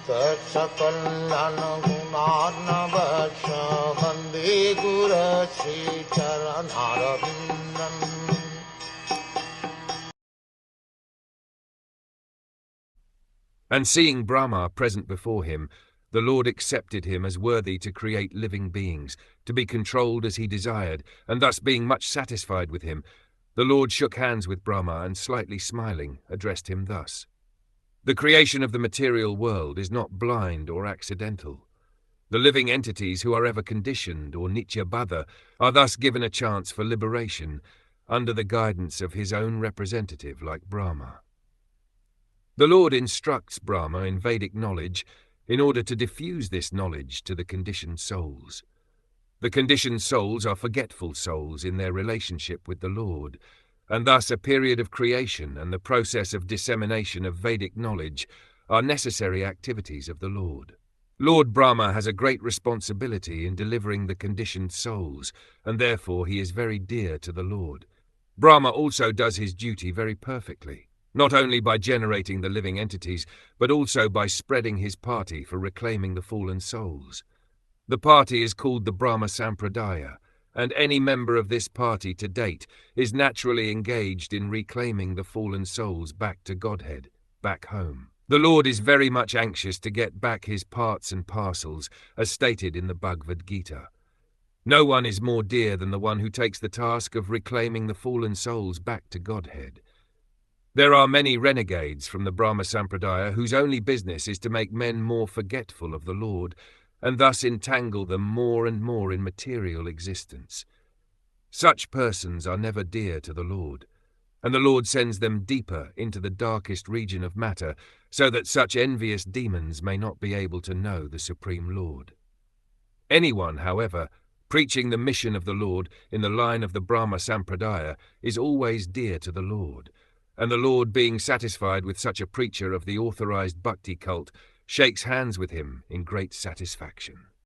Sakalayan Gunarnavasya Vande Guru Sri Charanaravindan. And seeing Brahma present before him, the Lord accepted him as worthy to create living beings, to be controlled as he desired, and thus being much satisfied with him, the Lord shook hands with Brahma and, slightly smiling, addressed him thus. The creation of the material world is not blind or accidental. The living entities who are ever conditioned or nityabadha are thus given a chance for liberation under the guidance of his own representative like Brahma. The Lord instructs Brahma in Vedic knowledge in order to diffuse this knowledge to the conditioned souls. The conditioned souls are forgetful souls in their relationship with the Lord, and thus a period of creation and the process of dissemination of Vedic knowledge are necessary activities of the Lord. Lord Brahma has a great responsibility in delivering the conditioned souls, and therefore he is very dear to the Lord. Brahma also does his duty very perfectly, not only by generating the living entities, but also by spreading his party for reclaiming the fallen souls. The party is called the Brahma Sampradaya, and any member of this party to date is naturally engaged in reclaiming the fallen souls back to Godhead, back home. The Lord is very much anxious to get back his parts and parcels, as stated in the Bhagavad Gita. No one is more dear than the one who takes the task of reclaiming the fallen souls back to Godhead. There are many renegades from the Brahma Sampradaya whose only business is to make men more forgetful of the Lord, and thus entangle them more and more in material existence. Such persons are never dear to the Lord, and the Lord sends them deeper into the darkest region of matter, so that such envious demons may not be able to know the Supreme Lord. Anyone, however, preaching the mission of the Lord in the line of the Brahma Sampradaya is always dear to the Lord, and the Lord, being satisfied with such a preacher of the authorized bhakti cult, shakes hands with him in great satisfaction.